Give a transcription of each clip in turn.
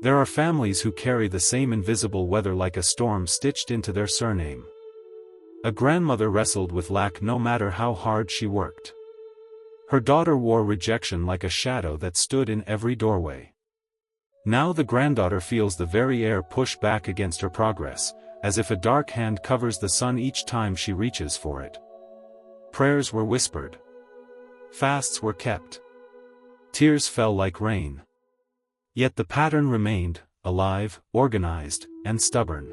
There are families who carry the same invisible weather like a storm stitched into their surname. A grandmother wrestled with lack no matter how hard she worked. Her daughter wore rejection like a shadow that stood in every doorway. Now the granddaughter feels the very air push back against her progress, as if a dark hand covers the sun each time she reaches for it. Prayers were whispered. Fasts were kept. Tears fell like rain. Yet the pattern remained, alive, organized, and stubborn.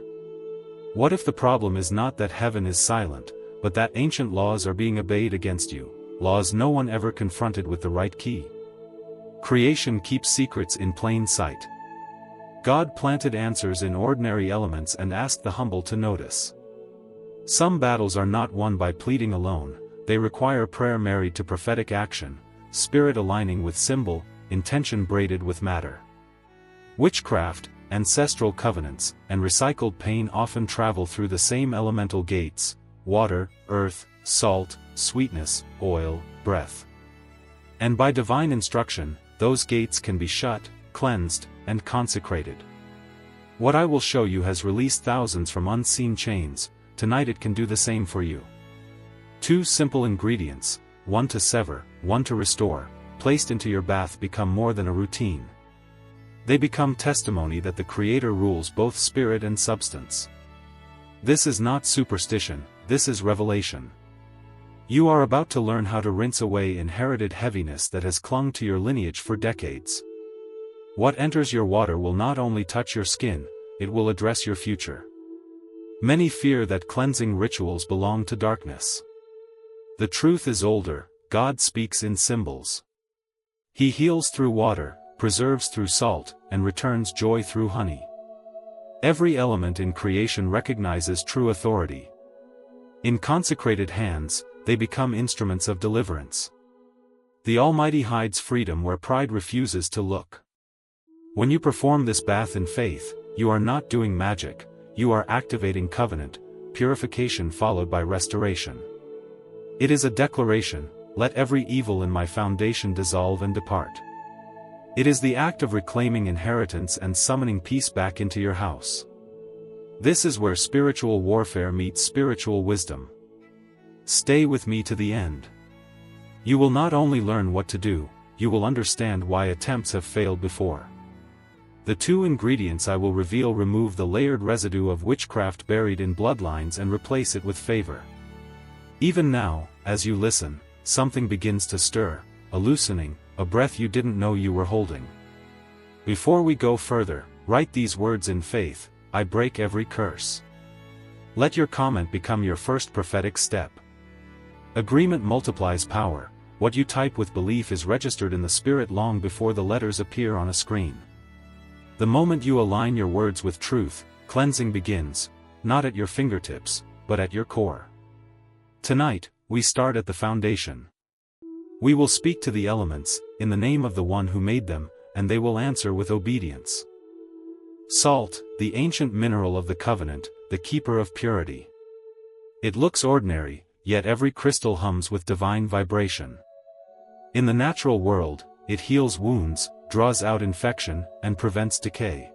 What if the problem is not that heaven is silent, but that ancient laws are being obeyed against you, laws no one ever confronted with the right key? Creation keeps secrets in plain sight. God planted answers in ordinary elements and asked the humble to notice. Some battles are not won by pleading alone, they require prayer married to prophetic action, spirit aligning with symbol, intention braided with matter. Witchcraft, ancestral covenants, and recycled pain often travel through the same elemental gates: water, earth, salt, sweetness, oil, breath. And by divine instruction, those gates can be shut, cleansed, and consecrated. What I will show you has released thousands from unseen chains. Tonight it can do the same for you. 2 simple ingredients, one to sever, one to restore, placed into your bath become more than a routine. They become testimony that the Creator rules both spirit and substance. This is not superstition, this is revelation. You are about to learn how to rinse away inherited heaviness that has clung to your lineage for decades. What enters your water will not only touch your skin, it will address your future. Many fear that cleansing rituals belong to darkness. The truth is older. God speaks in symbols. He heals through water, preserves through salt, and returns joy through honey. Every element in creation recognizes true authority. In consecrated hands, they become instruments of deliverance. The Almighty hides freedom where pride refuses to look. When you perform this bath in faith, you are not doing magic, you are activating covenant, purification followed by restoration. It is a declaration: let every evil in my foundation dissolve and depart. It is the act of reclaiming inheritance and summoning peace back into your house. This is where spiritual warfare meets spiritual wisdom. Stay with me to the end. You will not only learn what to do, you will understand why attempts have failed before. The 2 ingredients I will reveal remove the layered residue of witchcraft buried in bloodlines and replace it with favor. Even now, as you listen, something begins to stir, a loosening, a breath you didn't know you were holding. Before we go further, write these words in faith: I break every curse. Let your comment become your first prophetic step. Agreement multiplies power. What you type with belief is registered in the spirit long before the letters appear on a screen. The moment you align your words with truth, cleansing begins, not at your fingertips, but at your core. Tonight, we start at the foundation. We will speak to the elements, in the name of the one who made them, and they will answer with obedience. Salt, the ancient mineral of the covenant, the keeper of purity. It looks ordinary, yet every crystal hums with divine vibration. In the natural world, it heals wounds, draws out infection, and prevents decay.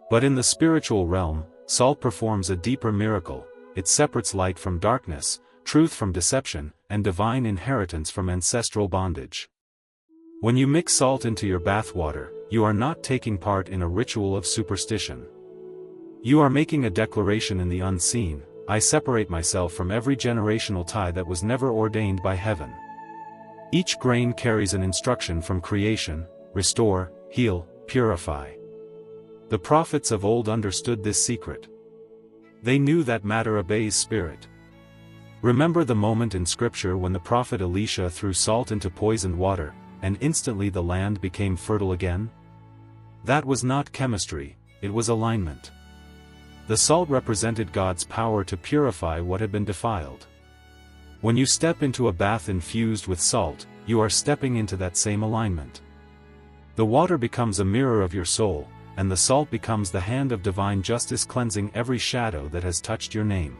But in the spiritual realm, salt performs a deeper miracle: it separates light from darkness, truth from deception, and divine inheritance from ancestral bondage. When you mix salt into your bathwater, you are not taking part in a ritual of superstition. You are making a declaration in the unseen: I separate myself from every generational tie that was never ordained by heaven. Each grain carries an instruction from creation: restore, heal, purify. The prophets of old understood this secret. They knew that matter obeys spirit. Remember the moment in scripture when the prophet Elisha threw salt into poisoned water, and instantly the land became fertile again? That was not chemistry, it was alignment. The salt represented God's power to purify what had been defiled. When you step into a bath infused with salt, you are stepping into that same alignment. The water becomes a mirror of your soul, and the salt becomes the hand of divine justice cleansing every shadow that has touched your name.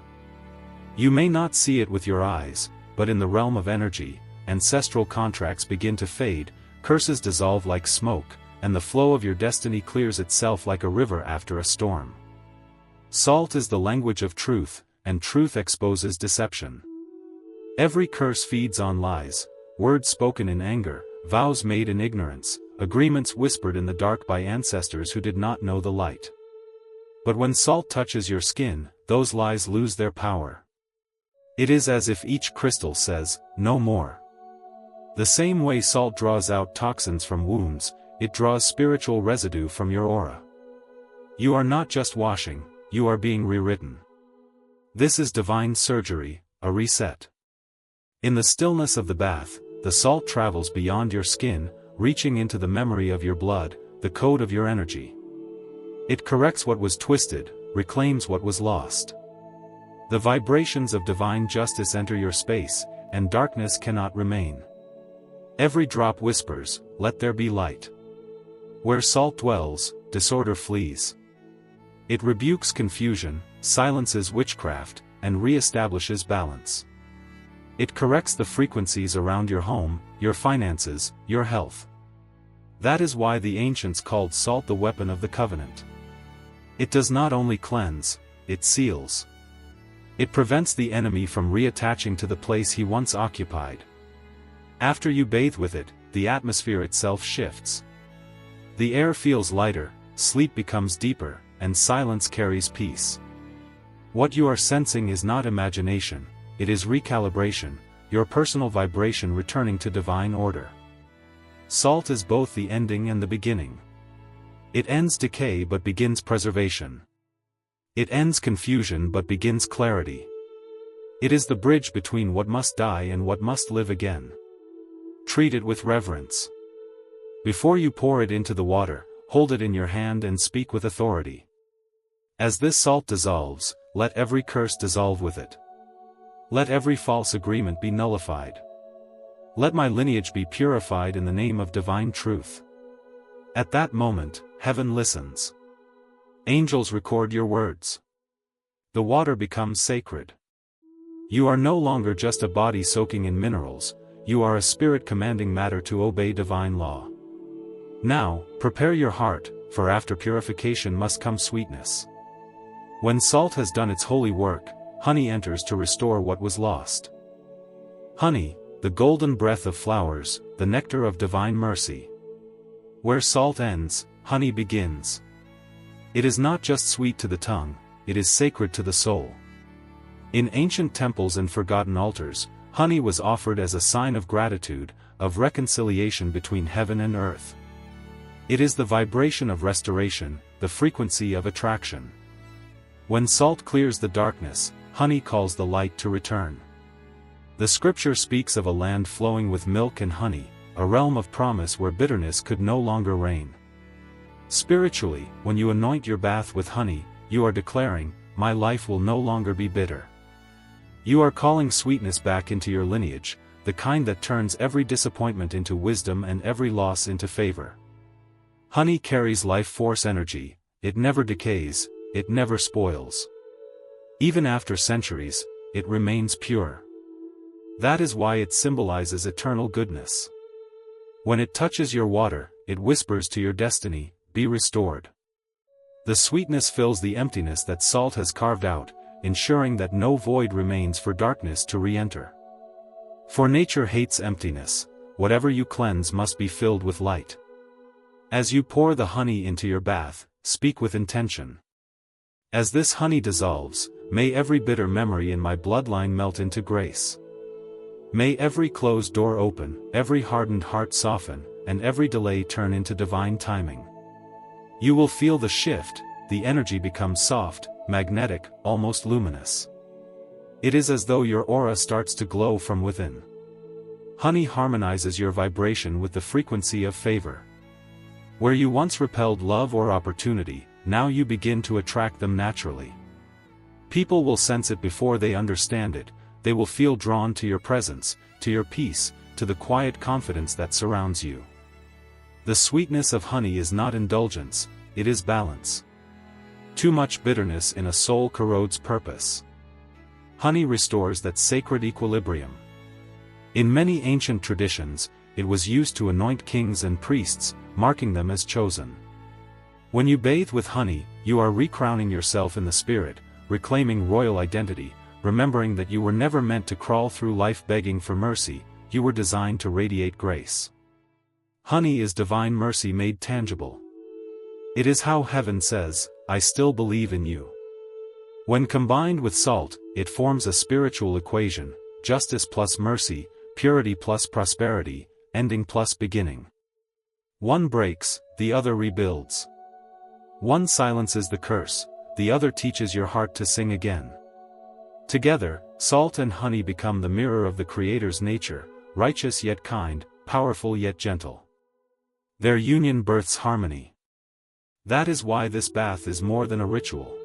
You may not see it with your eyes, but in the realm of energy, ancestral contracts begin to fade, curses dissolve like smoke, and the flow of your destiny clears itself like a river after a storm. Salt is the language of truth, and truth exposes deception. Every curse feeds on lies, words spoken in anger, vows made in ignorance, agreements whispered in the dark by ancestors who did not know the light. But when salt touches your skin, those lies lose their power. It is as if each crystal says, "No more." The same way salt draws out toxins from wounds, it draws spiritual residue from your aura. You are not just washing, you are being rewritten. This is divine surgery, a reset. In the stillness of the bath, the salt travels beyond your skin, reaching into the memory of your blood, the code of your energy. It corrects what was twisted, reclaims what was lost. The vibrations of divine justice enter your space, and darkness cannot remain. Every drop whispers, "Let there be light." Where salt dwells, disorder flees. It rebukes confusion, silences witchcraft, and re-establishes balance. It corrects the frequencies around your home, your finances, your health. That is why the ancients called salt the weapon of the covenant. It does not only cleanse, it seals. It prevents the enemy from reattaching to the place he once occupied. After you bathe with it, the atmosphere itself shifts. The air feels lighter, sleep becomes deeper, and silence carries peace. What you are sensing is not imagination, it is recalibration, your personal vibration returning to divine order. Salt is both the ending and the beginning. It ends decay but begins preservation. It ends confusion but begins clarity. It is the bridge between what must die and what must live again. Treat it with reverence. Before you pour it into the water, hold it in your hand and speak with authority. As this salt dissolves, let every curse dissolve with it. Let every false agreement be nullified. Let my lineage be purified in the name of divine truth. At that moment, heaven listens. Angels record your words. The water becomes sacred. You are no longer just a body soaking in minerals, you are a spirit commanding matter to obey divine law. Now, prepare your heart, for after purification must come sweetness. When salt has done its holy work, honey enters to restore what was lost. Honey, the golden breath of flowers, the nectar of divine mercy. Where salt ends, honey begins. It is not just sweet to the tongue, it is sacred to the soul. In ancient temples and forgotten altars, honey was offered as a sign of gratitude, of reconciliation between heaven and earth. It is the vibration of restoration, the frequency of attraction. When salt clears the darkness, honey calls the light to return. The scripture speaks of a land flowing with milk and honey, a realm of promise where bitterness could no longer reign. Spiritually, when you anoint your bath with honey, you are declaring, "My life will no longer be bitter." You are calling sweetness back into your lineage, the kind that turns every disappointment into wisdom and every loss into favor. Honey carries life force energy, it never decays, it never spoils. Even after centuries, it remains pure. That is why it symbolizes eternal goodness. When it touches your water, it whispers to your destiny, "Be restored." The sweetness fills the emptiness that salt has carved out, ensuring that no void remains for darkness to re-enter. For nature hates emptiness, whatever you cleanse must be filled with light. As you pour the honey into your bath, speak with intention. As this honey dissolves, may every bitter memory in my bloodline melt into grace. May every closed door open, every hardened heart soften, and every delay turn into divine timing. You will feel the shift, the energy becomes soft, magnetic, almost luminous. It is as though your aura starts to glow from within. Honey harmonizes your vibration with the frequency of favor. Where you once repelled love or opportunity, now you begin to attract them naturally. People will sense it before they understand it, they will feel drawn to your presence, to your peace, to the quiet confidence that surrounds you. The sweetness of honey is not indulgence, it is balance. Too much bitterness in a soul corrodes purpose. Honey restores that sacred equilibrium. In many ancient traditions, it was used to anoint kings and priests, marking them as chosen. When you bathe with honey, you are recrowning yourself in the spirit, reclaiming royal identity, remembering that you were never meant to crawl through life begging for mercy, you were designed to radiate grace. Honey is divine mercy made tangible. It is how heaven says, "I still believe in you." When combined with salt, it forms a spiritual equation: justice plus mercy, purity plus prosperity, ending plus beginning. One breaks, the other rebuilds. One silences the curse, the other teaches your heart to sing again. Together, salt and honey become the mirror of the Creator's nature, righteous yet kind, powerful yet gentle. Their union births harmony. That is why this bath is more than a ritual.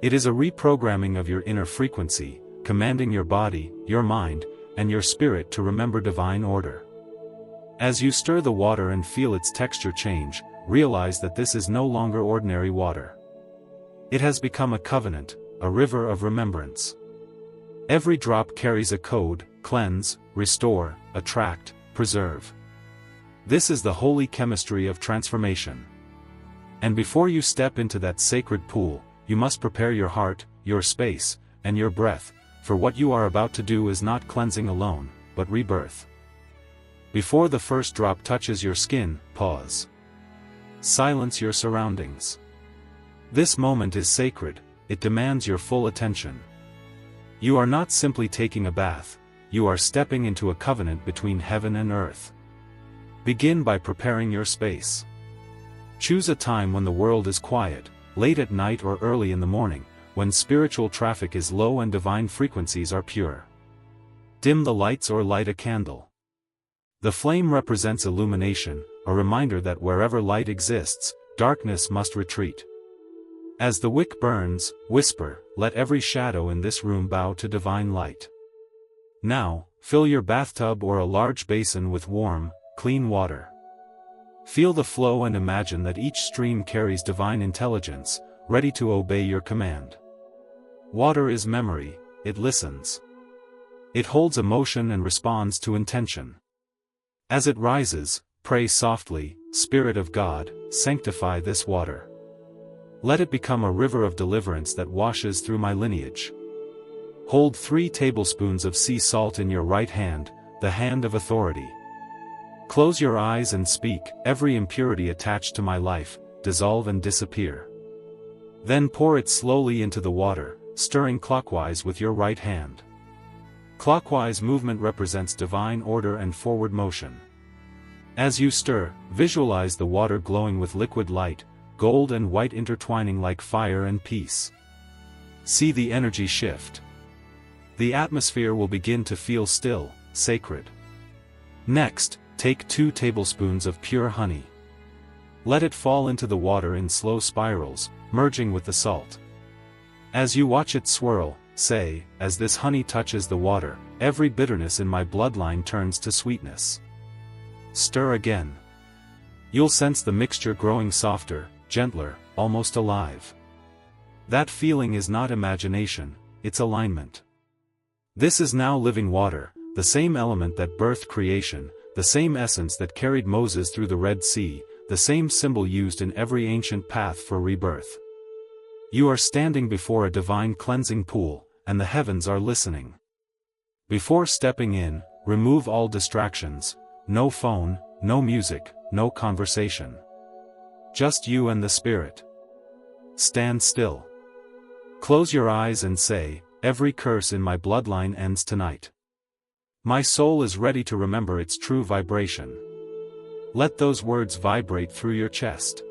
It is a reprogramming of your inner frequency, commanding your body, your mind, and your spirit to remember divine order. As you stir the water and feel its texture change, realize that this is no longer ordinary water. It has become a covenant, a river of remembrance. Every drop carries a code: cleanse, restore, attract, preserve. This is the holy chemistry of transformation. And before you step into that sacred pool, you must prepare your heart, your space, and your breath, for what you are about to do is not cleansing alone, but rebirth. Before the first drop touches your skin, pause. Silence your surroundings. This moment is sacred, it demands your full attention. You are not simply taking a bath, you are stepping into a covenant between heaven and earth. Begin by preparing your space. Choose a time when the world is quiet, late at night or early in the morning, when spiritual traffic is low and divine frequencies are pure. Dim the lights or light a candle. The flame represents illumination, a reminder that wherever light exists, darkness must retreat. As the wick burns, whisper, "Let every shadow in this room bow to divine light." Now, fill your bathtub or a large basin with warm, clean water. Feel the flow and imagine that each stream carries divine intelligence, ready to obey your command. Water is memory, it listens. It holds emotion and responds to intention. As it rises, pray softly, "Spirit of God, sanctify this water. Let it become a river of deliverance that washes through my lineage." Hold 3 tablespoons of sea salt in your right hand, the hand of authority. Close your eyes and speak, "Every impurity attached to my life, dissolve and disappear." Then pour it slowly into the water, stirring clockwise with your right hand. Clockwise movement represents divine order and forward motion. As you stir, visualize the water glowing with liquid light, gold and white intertwining like fire and peace. See the energy shift. The atmosphere will begin to feel still, sacred. Next, take 2 tablespoons of pure honey. Let it fall into the water in slow spirals, merging with the salt. As you watch it swirl, say, "As this honey touches the water, every bitterness in my bloodline turns to sweetness." Stir again. You'll sense the mixture growing softer, gentler, almost alive. That feeling is not imagination, it's alignment. This is now living water, the same element that birthed creation, the same essence that carried Moses through the Red Sea, the same symbol used in every ancient path for rebirth. You are standing before a divine cleansing pool, and the heavens are listening. Before stepping in, remove all distractions: no phone, no music, no conversation. Just you and the Spirit. Stand still. Close your eyes and say, "Every curse in my bloodline ends tonight. My soul is ready to remember its true vibration." Let those words vibrate through your chest.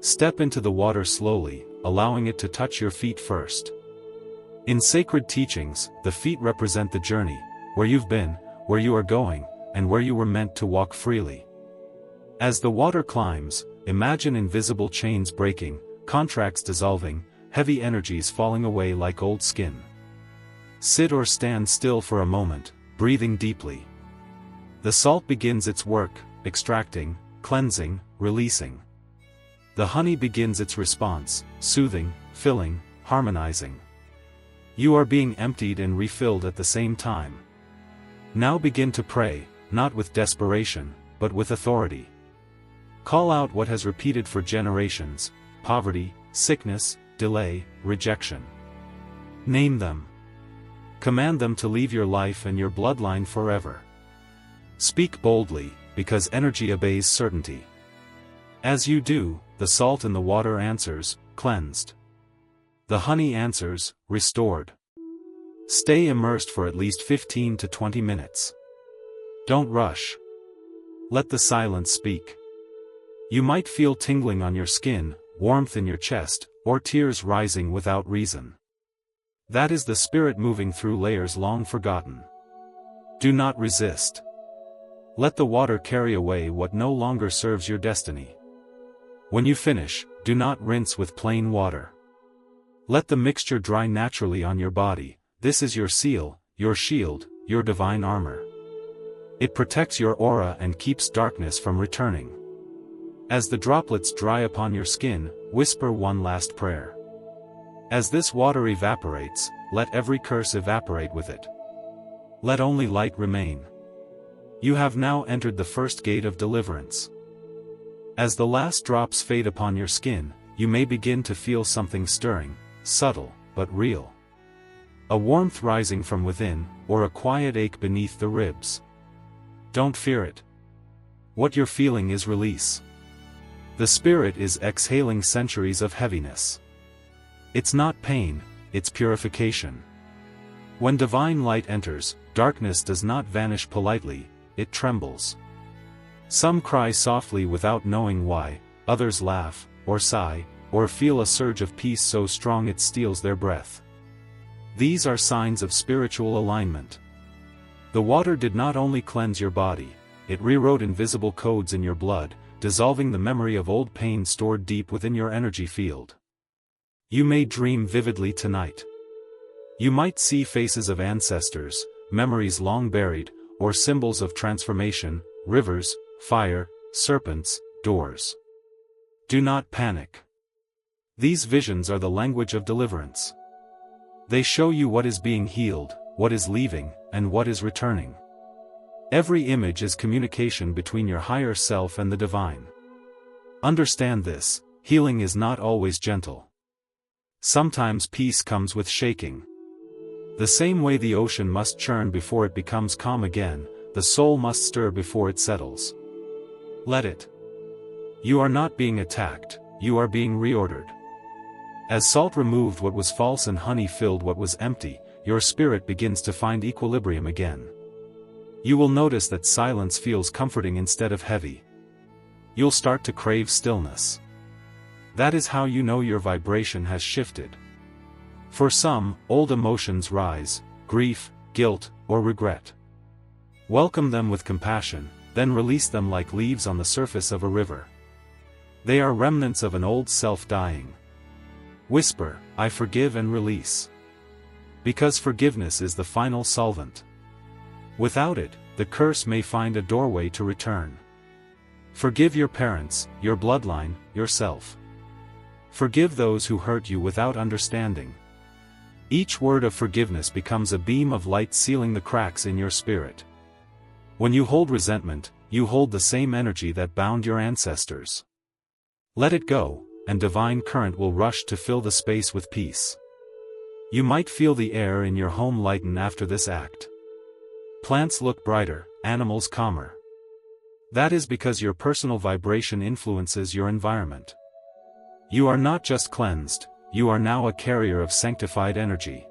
Step into the water slowly, allowing it to touch your feet first. In sacred teachings, the feet represent the journey, where you've been, where you are going, and where you were meant to walk freely. As the water climbs, imagine invisible chains breaking, contracts dissolving, heavy energies falling away like old skin. Sit or stand still for a moment, breathing deeply. The salt begins its work, extracting, cleansing, releasing. The honey begins its response, soothing, filling, harmonizing. You are being emptied and refilled at the same time. Now begin to pray, not with desperation, but with authority. Call out what has repeated for generations: poverty, sickness, delay, rejection. Name them. Command them to leave your life and your bloodline forever. Speak boldly, because energy obeys certainty. As you do, the salt in the water answers, cleansed. The honey answers, restored. Stay immersed for at least 15 to 20 minutes. Don't rush. Let the silence speak. You might feel tingling on your skin, warmth in your chest, or tears rising without reason. That is the spirit moving through layers long forgotten. Do not resist. Let the water carry away what no longer serves your destiny. When you finish, do not rinse with plain water. Let the mixture dry naturally on your body. This is your seal, your shield, your divine armor. It protects your aura and keeps darkness from returning. As the droplets dry upon your skin, whisper one last prayer. As this water evaporates, let every curse evaporate with it. Let only light remain. You have now entered the first gate of deliverance. As the last drops fade upon your skin, you may begin to feel something stirring, subtle, but real. A warmth rising from within, or a quiet ache beneath the ribs. Don't fear it. What you're feeling is release. The spirit is exhaling centuries of heaviness. It's not pain, it's purification. When divine light enters, darkness does not vanish politely, it trembles. Some cry softly without knowing why, others laugh, or sigh, or feel a surge of peace so strong it steals their breath. These are signs of spiritual alignment. The water did not only cleanse your body, it rewrote invisible codes in your blood, dissolving the memory of old pain stored deep within your energy field. You may dream vividly tonight. You might see faces of ancestors, memories long buried, or symbols of transformation, rivers, fire, serpents, doors. Do not panic. These visions are the language of deliverance. They show you what is being healed, what is leaving, and what is returning. Every image is communication between your higher self and the divine. Understand this: healing is not always gentle. Sometimes peace comes with shaking. The same way the ocean must churn before it becomes calm again, the soul must stir before it settles. Let it. You are not being attacked, you are being reordered. As salt removed what was false and honey filled what was empty, your spirit begins to find equilibrium again. You will notice that silence feels comforting instead of heavy. You'll start to crave stillness. That is how you know your vibration has shifted. For some, old emotions rise: grief, guilt, or regret. Welcome them with compassion, then release them like leaves on the surface of a river. They are remnants of an old self dying. Whisper, "I forgive and release." Because forgiveness is the final solvent. Without it, the curse may find a doorway to return. Forgive your parents, your bloodline, yourself. Forgive those who hurt you without understanding. Each word of forgiveness becomes a beam of light sealing the cracks in your spirit. When you hold resentment, you hold the same energy that bound your ancestors. Let it go, and divine current will rush to fill the space with peace. You might feel the air in your home lighten after this act. Plants look brighter, animals calmer. That is because your personal vibration influences your environment. You are not just cleansed, you are now a carrier of sanctified energy.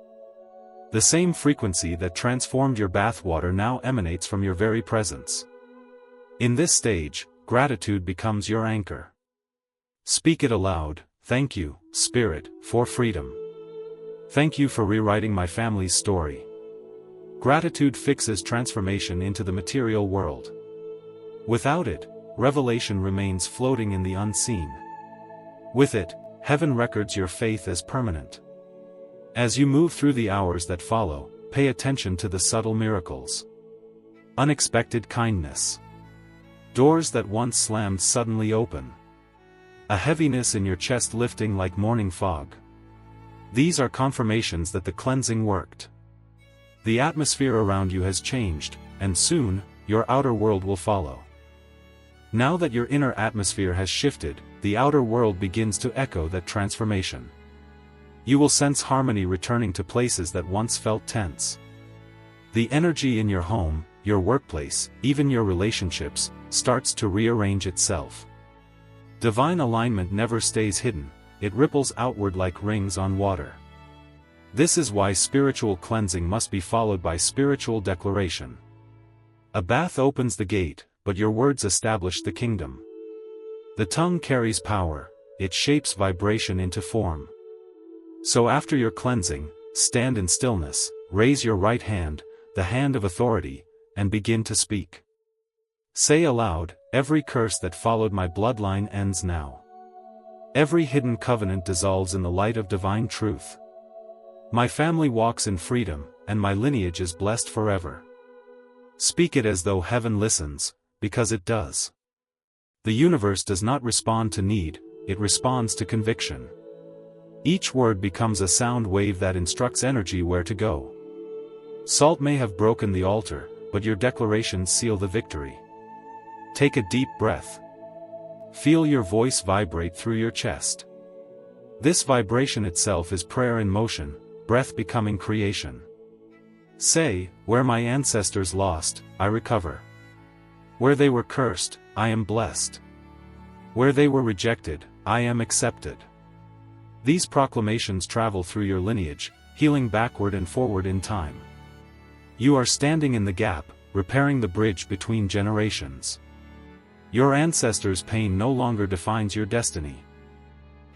The same frequency that transformed your bathwater now emanates from your very presence. In this stage, gratitude becomes your anchor. Speak it aloud: "Thank you, Spirit, for freedom. Thank you for rewriting my family's story." Gratitude fixes transformation into the material world. Without it, revelation remains floating in the unseen. With it, heaven records your faith as permanent. As you move through the hours that follow, pay attention to the subtle miracles. Unexpected kindness. Doors that once slammed suddenly open. A heaviness in your chest lifting like morning fog. These are confirmations that the cleansing worked. The atmosphere around you has changed, and soon, your outer world will follow. Now that your inner atmosphere has shifted, the outer world begins to echo that transformation. You will sense harmony returning to places that once felt tense. The energy in your home, your workplace, even your relationships, starts to rearrange itself. Divine alignment never stays hidden, it ripples outward like rings on water. This is why spiritual cleansing must be followed by spiritual declaration. A bath opens the gate, but your words establish the kingdom. The tongue carries power, it shapes vibration into form. So after your cleansing, stand in stillness, raise your right hand, the hand of authority, and begin to speak. Say aloud, every curse that followed my bloodline ends now. Every hidden covenant dissolves in the light of divine truth. My family walks in freedom, and my lineage is blessed forever. Speak it as though heaven listens, because it does. The universe does not respond to need, it responds to conviction. Each word becomes a sound wave that instructs energy where to go. Salt may have broken the altar, but your declarations seal the victory. Take a deep breath. Feel your voice vibrate through your chest. This vibration itself is prayer in motion, breath becoming creation. Say, where my ancestors lost, I recover. Where they were cursed, I am blessed. Where they were rejected, I am accepted. These proclamations travel through your lineage, healing backward and forward in time. You are standing in the gap, repairing the bridge between generations. Your ancestors' pain no longer defines your destiny.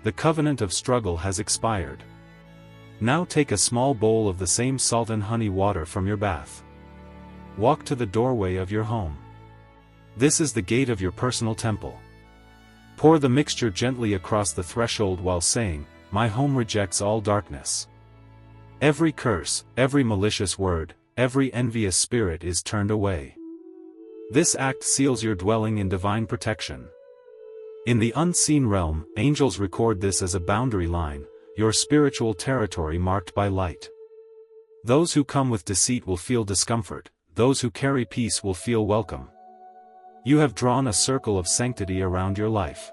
The covenant of struggle has expired. Now take a small bowl of the same salt and honey water from your bath. Walk to the doorway of your home. This is the gate of your personal temple. Pour the mixture gently across the threshold while saying, my home rejects all darkness. Every curse, every malicious word, every envious spirit is turned away. This act seals your dwelling in divine protection. In the unseen realm, angels record this as a boundary line, your spiritual territory marked by light. Those who come with deceit will feel discomfort, those who carry peace will feel welcome. You have drawn a circle of sanctity around your life.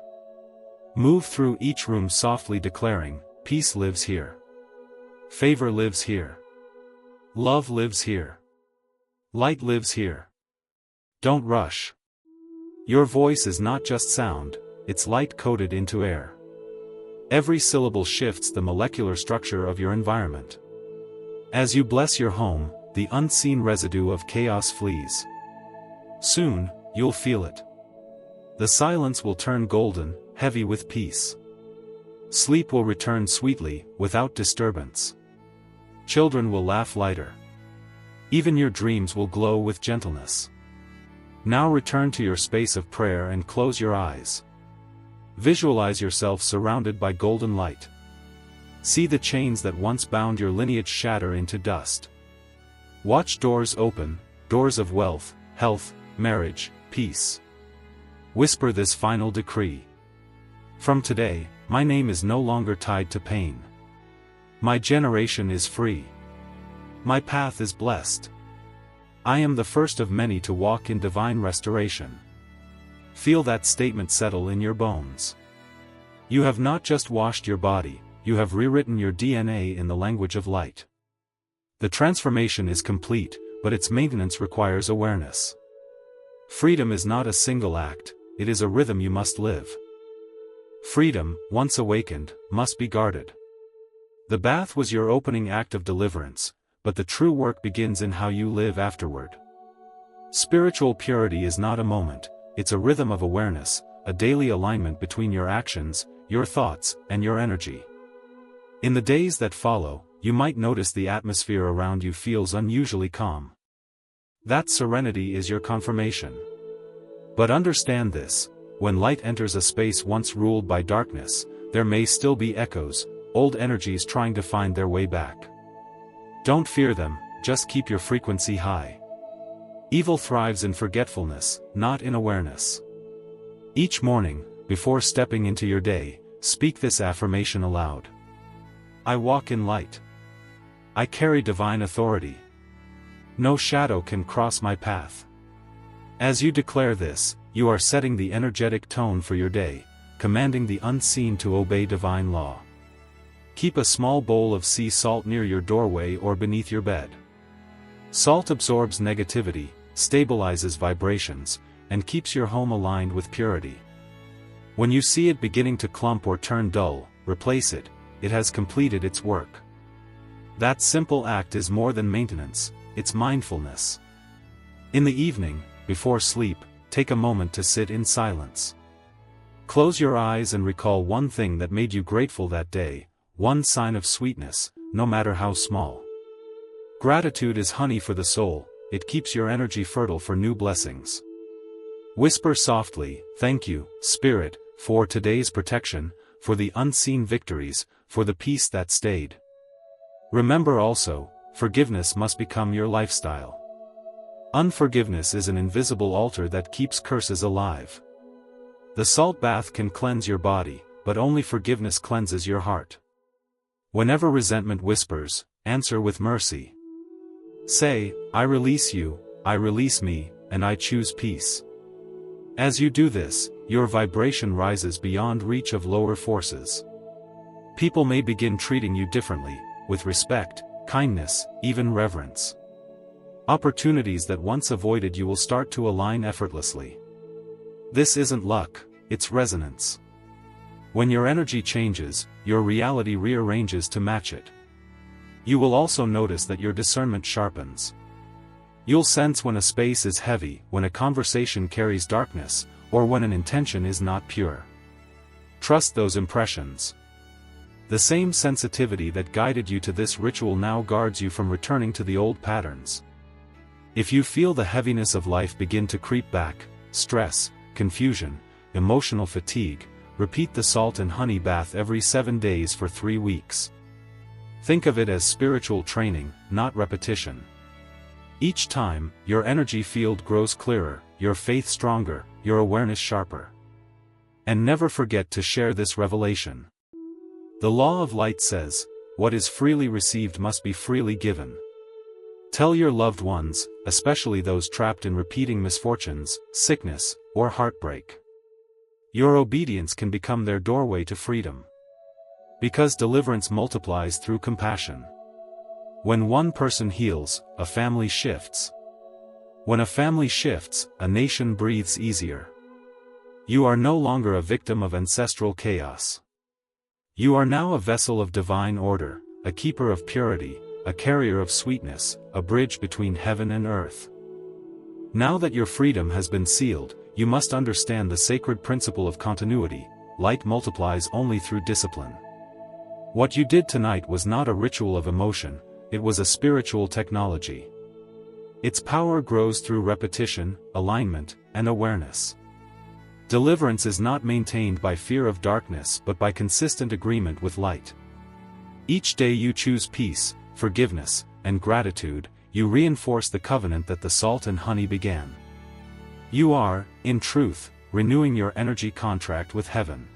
Move through each room softly declaring, peace lives here. Favor lives here. Love lives here. Light lives here. Don't rush. Your voice is not just sound, it's light coded into air. Every syllable shifts the molecular structure of your environment. As you bless your home, the unseen residue of chaos flees. Soon, you'll feel it. The silence will turn golden, heavy with peace. Sleep will return sweetly, without disturbance. Children will laugh lighter. Even your dreams will glow with gentleness. Now return to your space of prayer and close your eyes. Visualize yourself surrounded by golden light. See the chains that once bound your lineage shatter into dust. Watch doors open, doors of wealth, health, marriage, peace. Whisper this final decree. From today, my name is no longer tied to pain. My generation is free. My path is blessed. I am the first of many to walk in divine restoration. Feel that statement settle in your bones. You have not just washed your body, you have rewritten your DNA in the language of light. The transformation is complete, but its maintenance requires awareness. Freedom is not a single act, it is a rhythm you must live. Freedom, once awakened, must be guarded. The bath was your opening act of deliverance, but the true work begins in how you live afterward. Spiritual purity is not a moment, it's a rhythm of awareness, a daily alignment between your actions, your thoughts, and your energy. In the days that follow, you might notice the atmosphere around you feels unusually calm. That serenity is your confirmation. But understand this, when light enters a space once ruled by darkness, there may still be echoes, old energies trying to find their way back. Don't fear them, just keep your frequency high. Evil thrives in forgetfulness, not in awareness. Each morning, before stepping into your day, speak this affirmation aloud. I walk in light. I carry divine authority. No shadow can cross my path. As you declare this, you are setting the energetic tone for your day, commanding the unseen to obey divine law. Keep a small bowl of sea salt near your doorway or beneath your bed. Salt absorbs negativity, stabilizes vibrations, and keeps your home aligned with purity. When you see it beginning to clump or turn dull, replace it. It has completed its work. That simple act is more than maintenance, it's mindfulness. In the evening, before sleep, take a moment to sit in silence. Close your eyes and recall one thing that made you grateful that day, one sign of sweetness, no matter how small. Gratitude is honey for the soul, it keeps your energy fertile for new blessings. Whisper softly, "Thank you, Spirit, for today's protection, for the unseen victories, for the peace that stayed." Remember also, forgiveness must become your lifestyle. Unforgiveness is an invisible altar that keeps curses alive. The salt bath can cleanse your body, but only forgiveness cleanses your heart. Whenever resentment whispers, answer with mercy. Say, "I release you, I release me, and I choose peace." As you do this, your vibration rises beyond reach of lower forces. People may begin treating you differently, with respect, kindness, even reverence. Opportunities that once avoided you will start to align effortlessly. This isn't luck, it's resonance. When your energy changes, your reality rearranges to match it. You will also notice that your discernment sharpens. You'll sense when a space is heavy, when a conversation carries darkness, or when an intention is not pure. Trust those impressions. The same sensitivity that guided you to this ritual now guards you from returning to the old patterns. If you feel the heaviness of life begin to creep back, stress, confusion, emotional fatigue, repeat the salt and honey bath every 7 days for 3 weeks. Think of it as spiritual training, not repetition. Each time, your energy field grows clearer, your faith stronger, your awareness sharper. And never forget to share this revelation. The law of light says, what is freely received must be freely given. Tell your loved ones, especially those trapped in repeating misfortunes, sickness, or heartbreak. Your obedience can become their doorway to freedom. Because deliverance multiplies through compassion. When one person heals, a family shifts. When a family shifts, a nation breathes easier. You are no longer a victim of ancestral chaos. You are now a vessel of divine order, a keeper of purity, a carrier of sweetness, a bridge between heaven and earth. Now that your freedom has been sealed, you must understand the sacred principle of continuity. Light multiplies only through discipline. What you did tonight was not a ritual of emotion, it was a spiritual technology. Its power grows through repetition, alignment, and awareness. Deliverance is not maintained by fear of darkness but by consistent agreement with light. Each day you choose peace, forgiveness, and gratitude, you reinforce the covenant that the salt and honey began. You are, in truth, renewing your energy contract with heaven.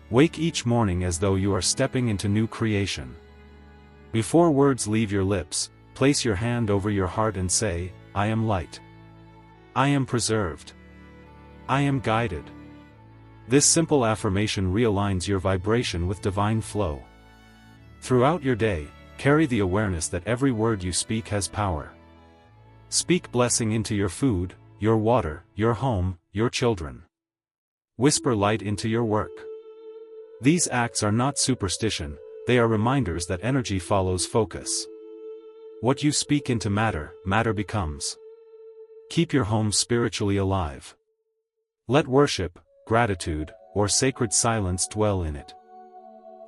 Wake each morning as though you are stepping into new creation. Before words leave your lips, place your hand over your heart and say, "I am light. I am preserved. I am guided." This simple affirmation realigns your vibration with divine flow. Throughout your day, carry the awareness that every word you speak has power. Speak blessing into your food, your water, your home, your children. Whisper light into your work. These acts are not superstition, they are reminders that energy follows focus. What you speak into matter, matter becomes. Keep your home spiritually alive. Let worship, gratitude, or sacred silence dwell in it.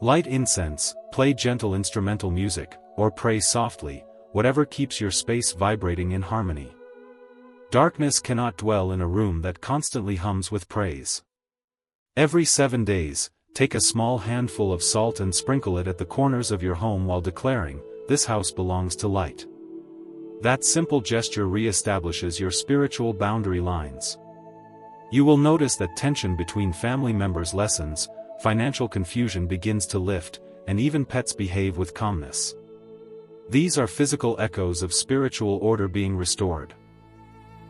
Light incense, play gentle instrumental music, or pray softly, whatever keeps your space vibrating in harmony. Darkness cannot dwell in a room that constantly hums with praise. Every 7 days, take a small handful of salt and sprinkle it at the corners of your home while declaring, "This house belongs to light." That simple gesture re-establishes your spiritual boundary lines. You will notice that tension between family members lessens, financial confusion begins to lift, and even pets behave with calmness. These are physical echoes of spiritual order being restored.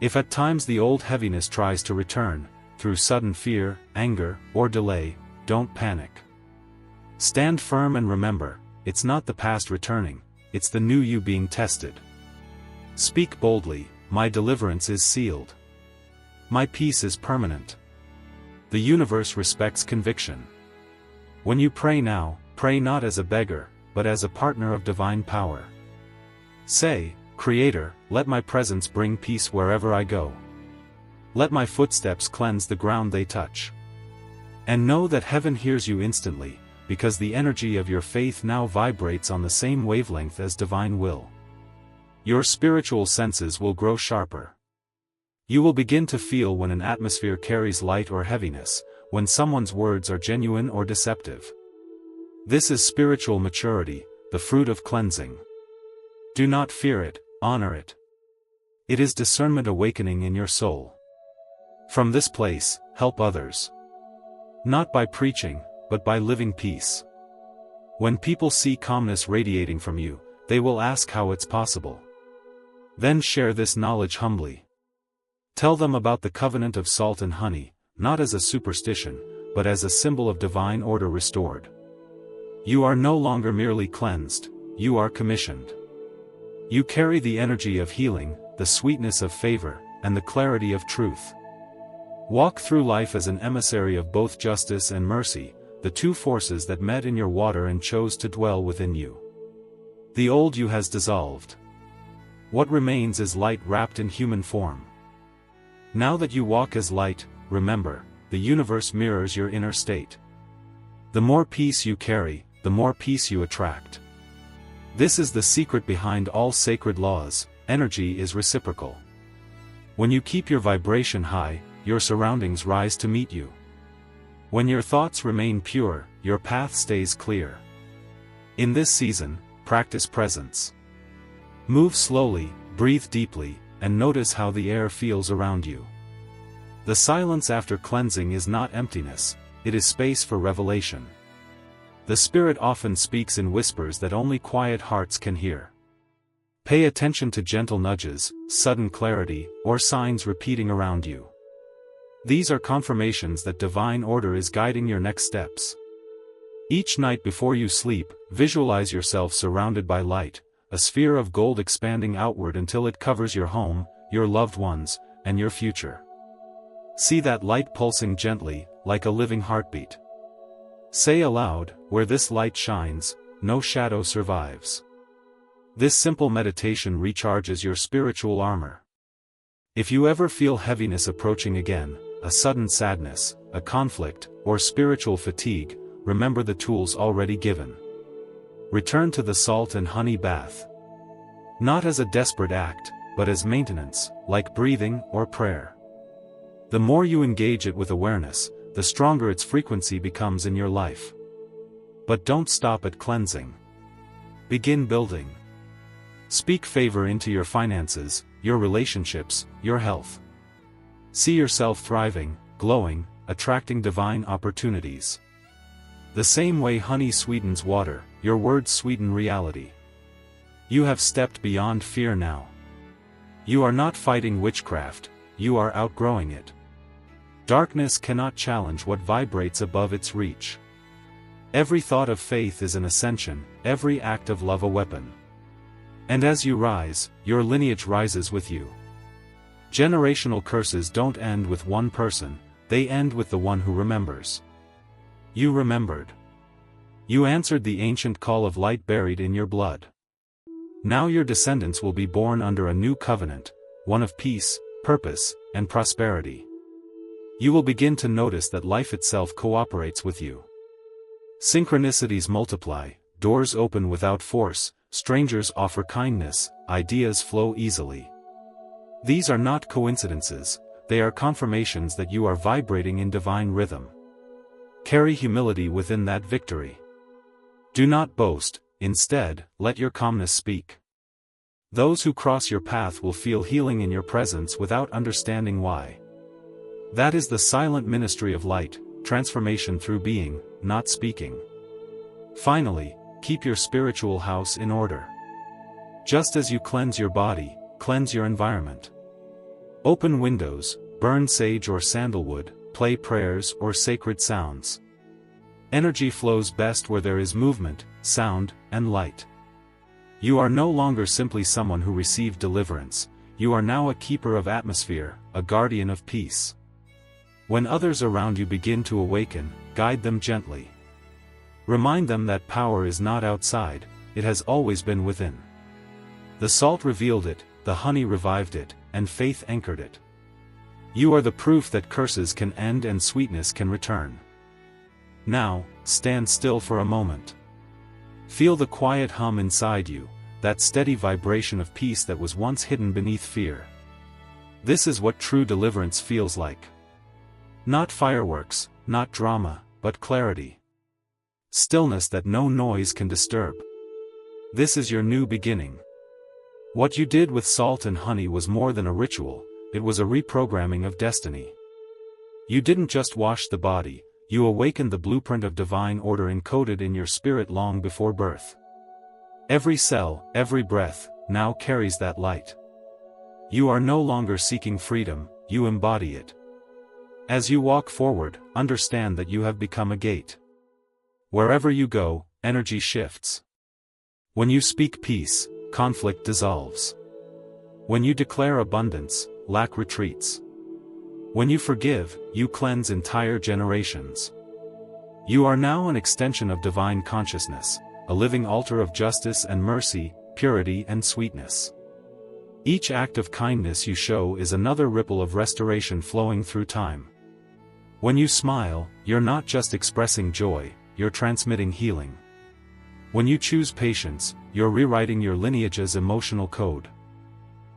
If at times the old heaviness tries to return, through sudden fear, anger, or delay, don't panic. Stand firm and remember, it's not the past returning, it's the new you being tested. Speak boldly, my deliverance is sealed. My peace is permanent. The universe respects conviction. When you pray now, pray not as a beggar, but as a partner of divine power. Say, Creator, let my presence bring peace wherever I go. Let my footsteps cleanse the ground they touch. And know that heaven hears you instantly, because the energy of your faith now vibrates on the same wavelength as divine will. Your spiritual senses will grow sharper. You will begin to feel when an atmosphere carries light or heaviness, when someone's words are genuine or deceptive. This is spiritual maturity, the fruit of cleansing. Do not fear it, honor it. It is discernment awakening in your soul. From this place, help others. Not by preaching, but by living peace. When people see calmness radiating from you, they will ask how it's possible. Then share this knowledge humbly. Tell them about the covenant of salt and honey, not as a superstition, but as a symbol of divine order restored. You are no longer merely cleansed, you are commissioned. You carry the energy of healing, the sweetness of favor, and the clarity of truth. Walk through life as an emissary of both justice and mercy, the two forces that met in your water and chose to dwell within you. The old you has dissolved. What remains is light wrapped in human form. Now that you walk as light, remember, the universe mirrors your inner state. The more peace you carry, the more peace you attract. This is the secret behind all sacred laws: energy is reciprocal. When you keep your vibration high, your surroundings rise to meet you. When your thoughts remain pure, your path stays clear. In this season, practice presence. Move slowly, breathe deeply, and notice how the air feels around you. The silence after cleansing is not emptiness, it is space for revelation. The Spirit often speaks in whispers that only quiet hearts can hear. Pay attention to gentle nudges, sudden clarity, or signs repeating around you. These are confirmations that divine order is guiding your next steps. Each night before you sleep, visualize yourself surrounded by light, a sphere of gold expanding outward until it covers your home, your loved ones, and your future. See that light pulsing gently, like a living heartbeat. Say aloud, where this light shines, no shadow survives. This simple meditation recharges your spiritual armor. If you ever feel heaviness approaching again, a sudden sadness, a conflict, or spiritual fatigue, remember the tools already given. Return to the salt and honey bath. Not as a desperate act, but as maintenance, like breathing or prayer. The more you engage it with awareness, the stronger its frequency becomes in your life. But don't stop at cleansing. Begin building. Speak favor into your finances, your relationships, your health. See yourself thriving, glowing, attracting divine opportunities. The same way honey sweetens water, your words sweeten reality. You have stepped beyond fear now. You are not fighting witchcraft, you are outgrowing it. Darkness cannot challenge what vibrates above its reach. Every thought of faith is an ascension, every act of love a weapon. And as you rise, your lineage rises with you. Generational curses don't end with one person, they end with the one who remembers. You remembered. You answered the ancient call of light buried in your blood. Now your descendants will be born under a new covenant, one of peace, purpose, and prosperity. You will begin to notice that life itself cooperates with you. Synchronicities multiply, doors open without force, strangers offer kindness, ideas flow easily. These are not coincidences, they are confirmations that you are vibrating in divine rhythm. Carry humility within that victory. Do not boast, instead, let your calmness speak. Those who cross your path will feel healing in your presence without understanding why. That is the silent ministry of light, transformation through being, not speaking. Finally, keep your spiritual house in order. Just as you cleanse your body, cleanse your environment. Open windows, burn sage or sandalwood, play prayers or sacred sounds. Energy flows best where there is movement, sound, and light. You are no longer simply someone who received deliverance, you are now a keeper of atmosphere, a guardian of peace. When others around you begin to awaken, guide them gently. Remind them that power is not outside, it has always been within. The salt revealed it, the honey revived it, and faith anchored it. You are the proof that curses can end and sweetness can return. Now, stand still for a moment. Feel the quiet hum inside you, that steady vibration of peace that was once hidden beneath fear. This is what true deliverance feels like. Not fireworks, not drama, but clarity. Stillness that no noise can disturb. This is your new beginning. What you did with salt and honey was more than a ritual, it was a reprogramming of destiny. You didn't just wash the body, you awakened the blueprint of divine order encoded in your spirit long before birth. Every cell, every breath, now carries that light. You are no longer seeking freedom, you embody it. As you walk forward, understand that you have become a gate. Wherever you go, energy shifts. When you speak peace, conflict dissolves. When you declare abundance, lack retreats. When you forgive, you cleanse entire generations. You are now an extension of divine consciousness, a living altar of justice and mercy, purity and sweetness. Each act of kindness you show is another ripple of restoration flowing through time. When you smile, you're not just expressing joy, you're transmitting healing. When you choose patience, you're rewriting your lineage's emotional code.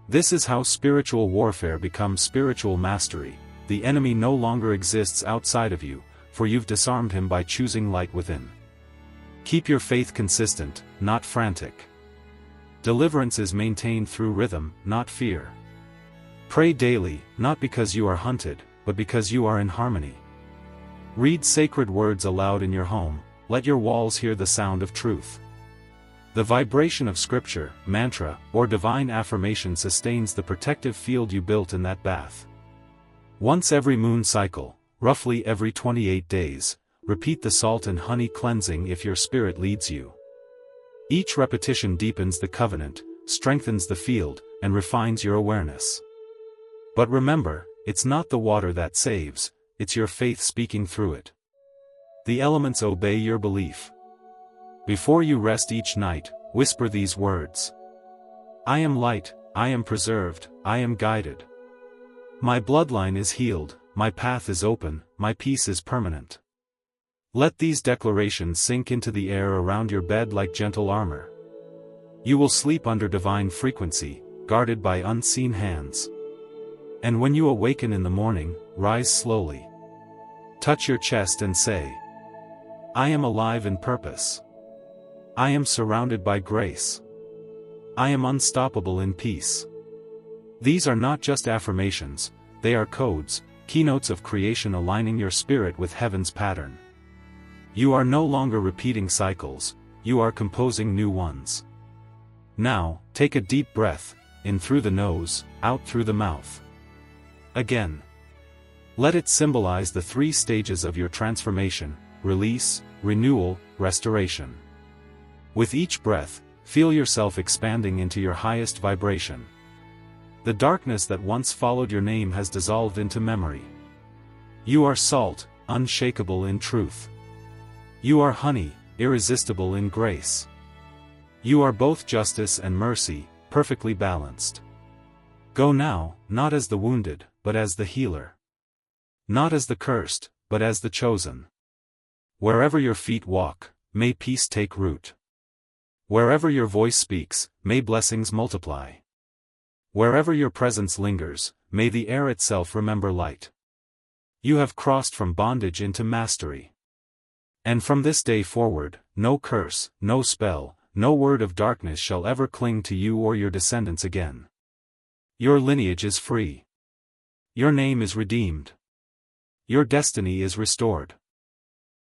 This is how spiritual warfare becomes spiritual mastery. The enemy no longer exists outside of you, for you've disarmed him by choosing light within. Keep your faith consistent, not frantic. Deliverance is maintained through rhythm, not fear. Pray daily, not because you are hunted, but because you are in harmony. Read sacred words aloud in your home, let your walls hear the sound of truth. The vibration of scripture, mantra, or divine affirmation sustains the protective field you built in that bath. Once every moon cycle, roughly every 28 days, repeat the salt and honey cleansing if your spirit leads you. Each repetition deepens the covenant, strengthens the field, and refines your awareness. But remember, it's not the water that saves, it's your faith speaking through it. The elements obey your belief. Before you rest each night, whisper these words. I am light, I am preserved, I am guided. My bloodline is healed, my path is open, my peace is permanent. Let these declarations sink into the air around your bed like gentle armor. You will sleep under divine frequency, guarded by unseen hands. And when you awaken in the morning, rise slowly. Touch your chest and say, I am alive in purpose. I am surrounded by grace. I am unstoppable in peace. These are not just affirmations, they are codes, keynotes of creation aligning your spirit with heaven's pattern. You are no longer repeating cycles, you are composing new ones. Now, take a deep breath, in through the nose, out through the mouth. Again. Let it symbolize the 3 stages of your transformation: release, renewal, restoration. With each breath, feel yourself expanding into your highest vibration. The darkness that once followed your name has dissolved into memory. You are salt, unshakable in truth. You are honey, irresistible in grace. You are both justice and mercy, perfectly balanced. Go now, not as the wounded, but as the healer. Not as the cursed, but as the chosen. Wherever your feet walk, may peace take root. Wherever your voice speaks, may blessings multiply. Wherever your presence lingers, may the air itself remember light. You have crossed from bondage into mastery. And from this day forward, no curse, no spell, no word of darkness shall ever cling to you or your descendants again. Your lineage is free. Your name is redeemed. Your destiny is restored.